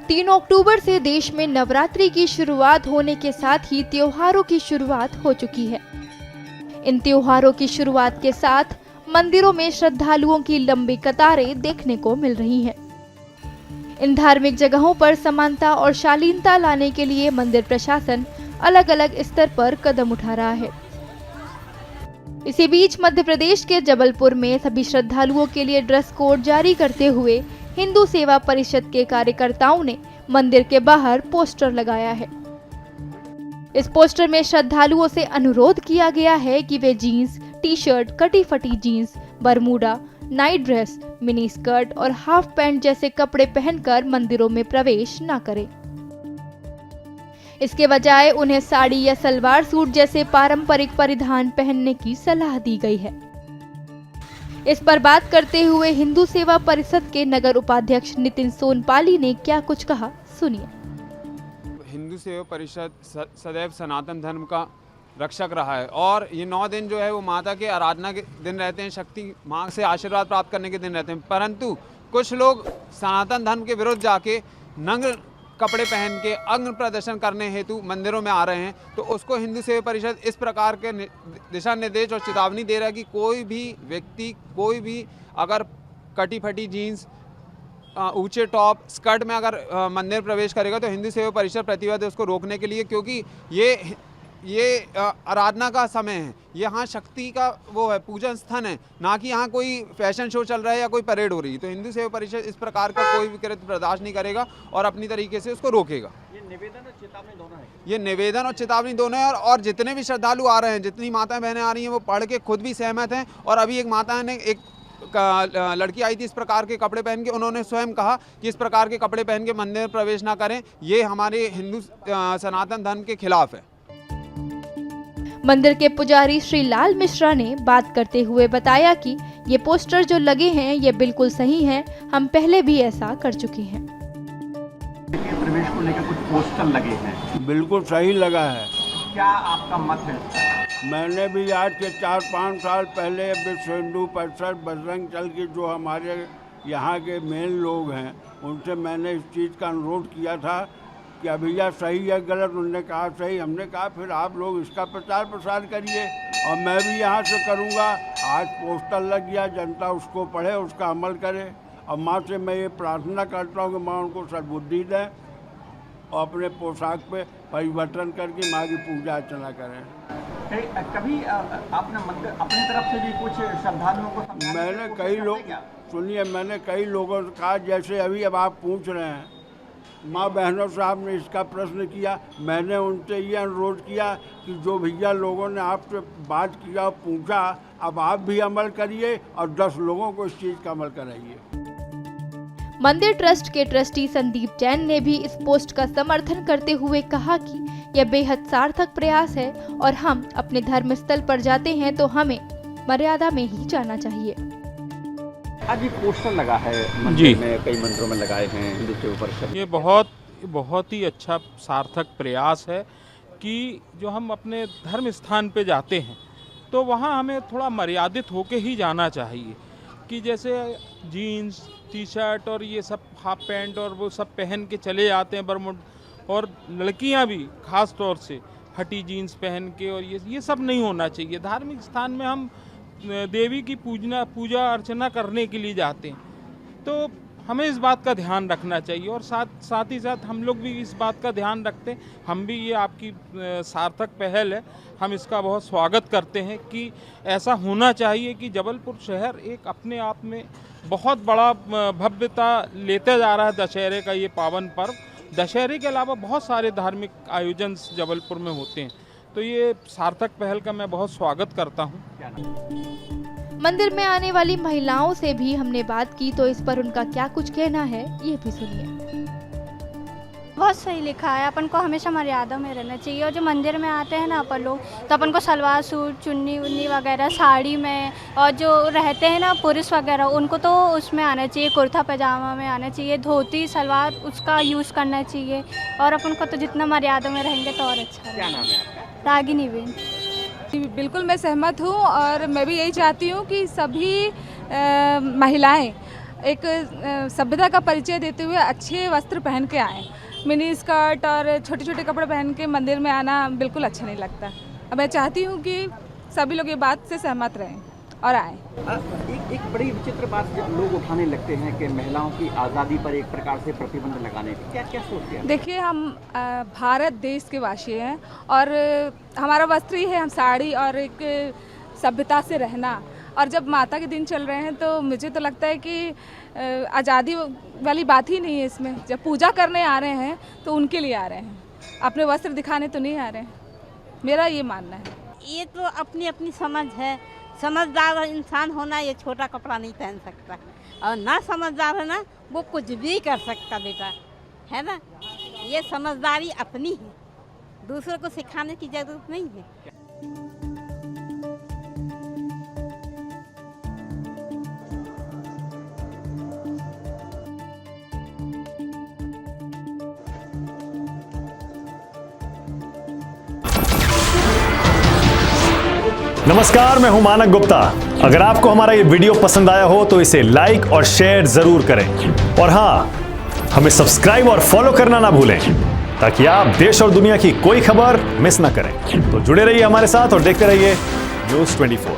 3 अक्टूबर से देश में नवरात्रि की शुरुआत होने के साथ ही त्योहारों की शुरुआत हो चुकी है। इन त्योहारों की शुरुआत के साथ मंदिरों में श्रद्धालुओं की लंबी कतारें देखने को मिल रही हैं। इन धार्मिक जगहों पर समानता और शालीनता लाने के लिए मंदिर प्रशासन अलग अलग स्तर पर कदम उठा रहा है। इसी बीच मध्य प्रदेश के जबलपुर में सभी श्रद्धालुओं के लिए ड्रेस कोड जारी करते हुए हिंदू सेवा परिषद के कार्यकर्ताओं ने मंदिर के बाहर पोस्टर लगाया है। इस पोस्टर में श्रद्धालुओं से अनुरोध किया गया है कि वे जीन्स, टी शर्ट, कटी फटी jeans, bermuda, night dress, mini skirt और हाफ पैंट जैसे कपड़े पहनकर मंदिरों में प्रवेश न करें। इसके बजाय उन्हें साड़ी या सलवार सूट जैसे पारंपरिक परिधान पहनने की सलाह दी गई है। इस पर बात करते हुए हिंदू सेवा परिषद के नगर उपाध्यक्ष नितिन सोनपाली ने क्या कुछ कहा, सुनिए। हिंदू सेवा परिषद सदैव सनातन धर्म का रक्षक रहा है और ये 9 दिन जो है वो माता के आराधना के दिन रहते हैं, शक्ति माँ से आशीर्वाद प्राप्त करने के दिन रहते हैं। परंतु कुछ लोग सनातन धर्म के विरुद्ध जाके नग्न कपड़े पहन के अंग प्रदर्शन करने हेतु मंदिरों में आ रहे हैं, तो उसको हिंदू सेवा परिषद इस प्रकार के दिशा निर्देश और चेतावनी दे रहा है कि कोई भी व्यक्ति, कोई भी अगर कटी फटी जीन्स, ऊंचे टॉप, स्कर्ट में अगर मंदिर प्रवेश करेगा तो हिंदू सेवा परिषद प्रतिबद्ध है उसको रोकने के लिए, क्योंकि ये आराधना का समय है, यहाँ शक्ति का वो है, पूजन स्थान है, ना कि यहाँ कोई फैशन शो चल रहा है या कोई परेड हो रही है। तो हिंदू सेवा परिषद इस प्रकार का कोई भी कृत्य बर्दाश्त नहीं करेगा और अपनी तरीके से उसको रोकेगा। ये निवेदन और चेतावनी दोनों है। ये निवेदन और चेतावनी दोनों है और जितने भी श्रद्धालु आ रहे हैं, जितनी माताएं बहनें आ रही हैं, वो पढ़ के खुद भी सहमत हैं। और अभी एक माता ने, एक लड़की आई थी इस प्रकार के कपड़े पहन के, उन्होंने स्वयं कहा कि इस प्रकार के कपड़े पहन के मंदिर में प्रवेश ना करें, ये हमारे हिंदू सनातन धर्म के खिलाफ है। मंदिर के पुजारी श्री लाल मिश्रा ने बात करते हुए बताया कि ये पोस्टर जो लगे हैं ये बिल्कुल सही हैं, हम पहले भी ऐसा कर चुके हैं। प्रवेश को लेकर कुछ पोस्टर लगे हैं, बिल्कुल सही लगा है। क्या आपका मत है? मैंने भी आज के 4-5 साल पहले विश्व हिंदू परिषद बजरंग दल के जो हमारे यहाँ के मेन लोग हैं उनसे मैंने इस चीज़ का अनुरोध किया था कि भैया सही है गलत, उन्होंने कहा सही, हमने कहा फिर आप लोग इसका प्रचार प्रसार करिए और मैं भी यहाँ से करूँगा। आज पोस्टर लग गया, जनता उसको पढ़े, उसका अमल करे और माँ से मैं ये प्रार्थना करता हूँ कि माँ उनको सद्बुद्धि दें और अपने पोशाक पे परिवर्तन करके माँ की पूजा अर्चना करें। कभी आपने मंदिर अपनी तरफ से भी कुछ श्रद्धालुओं को मैंने कई लोगों से कहा, जैसे अभी अब आप पूछ रहे हैं, माँ बहनों साहब ने इसका प्रश्न किया, मैंने उनसे ये अनुरोध किया कि जो भैया लोगों ने आपसे बात किया और पूछा, अब आप भी अमल करिए और 10 लोगों को इस चीज़ का अमल कराइए। मंदिर ट्रस्ट के ट्रस्टी संदीप जैन ने भी इस पोस्ट का समर्थन करते हुए कहा कि यह बेहद सार्थक प्रयास है और हम अपने धर्म स्थल पर जाते हैं तो हमें मर्यादा में ही जाना चाहिए। आज ये पोस्टर लगा है मंदिर में, कई मंदिरों में लगाए हैं हिंदू सेवा परिषद। ये बहुत ही अच्छा सार्थक प्रयास है कि जो हम अपने धर्म स्थान पे जाते हैं तो वहाँ हमें थोड़ा मर्यादित होके ही जाना चाहिए, कि जैसे जीन्स, टी शर्ट और ये सब हाफ पैंट और वो सब पहन के चले जाते हैं बरमुड, और लड़कियाँ भी खास तौर से फटी जीन्स पहन के, और ये सब नहीं होना चाहिए। धार्मिक स्थान में हम देवी की पूजा अर्चना करने के लिए जाते हैं, तो हमें इस बात का ध्यान रखना चाहिए और साथ ही साथ हम लोग भी इस बात का ध्यान रखते हैं। हम भी, ये आपकी सार्थक पहल है, हम इसका बहुत स्वागत करते हैं कि ऐसा होना चाहिए कि जबलपुर शहर एक अपने आप में बहुत बड़ा भव्यता लेते जा रहा है। दशहरे का ये पावन पर्व, दशहरे के अलावा बहुत सारे धार्मिक आयोजन जबलपुर में होते हैं, तो ये सार्थक पहल का मैं बहुत स्वागत करता हूँ। मंदिर में आने वाली महिलाओं से भी हमने बात की, तो इस पर उनका क्या कुछ कहना है ये भी सुनिए। बहुत सही लिखा है, अपन को हमेशा मर्यादा में रहना चाहिए। और जो मंदिर में आते हैं ना अपन लोग, तो अपन को सलवार सूट, चुन्नी उन्नी वगैरह साड़ी में, और जो रहते हैं ना पुरुष वगैरह, उनको तो उसमें आना चाहिए, कुर्ता पैजामा में आना चाहिए, धोती सलवार उसका यूज़ करना चाहिए। और अपन को तो जितना मर्यादा में रहेंगे तो और अच्छा। क्या नाम है आपका? रागिनी बेन। बिल्कुल मैं सहमत हूँ और मैं भी यही चाहती हूँ कि सभी महिलाएं एक सभ्यता का परिचय देते हुए अच्छे वस्त्र पहन के आएँ। मिनी स्कर्ट और छोटे छोटे कपड़े पहन के मंदिर में आना बिल्कुल अच्छा नहीं लगता। अब मैं चाहती हूँ कि सभी लोग ये बात से सहमत रहें और आएँ। एक बड़ी विचित्र बात जब लोग उठाने लगते हैं कि महिलाओं की आज़ादी पर एक प्रकार से प्रतिबंध लगाने की, क्या क्या सोचते हैं? देखिए, हम भारत देश के वासी हैं और हमारा वस्त्र ही है, हम साड़ी और एक सभ्यता से रहना। और जब माता के दिन चल रहे हैं तो मुझे तो लगता है कि आज़ादी वाली बात ही नहीं है इसमें। जब पूजा करने आ रहे हैं तो उनके लिए आ रहे हैं, अपने वस्त्र दिखाने तो नहीं आ रहे हैं, मेरा ये मानना है। ये तो अपनी अपनी समझ है। समझदार इंसान होना ये छोटा कपड़ा नहीं पहन सकता, और ना समझदार है ना वो कुछ भी कर सकता बेटा, है ना। ये समझदारी अपनी है, दूसरों को सिखाने की ज़रूरत नहीं है। नमस्कार, मैं हूं मानक गुप्ता। अगर आपको हमारा ये वीडियो पसंद आया हो तो इसे लाइक और शेयर जरूर करें, और हां, हमें सब्सक्राइब और फॉलो करना ना भूलें ताकि आप देश और दुनिया की कोई खबर मिस ना करें। तो जुड़े रहिए हमारे साथ और देखते रहिए न्यूज़ 24।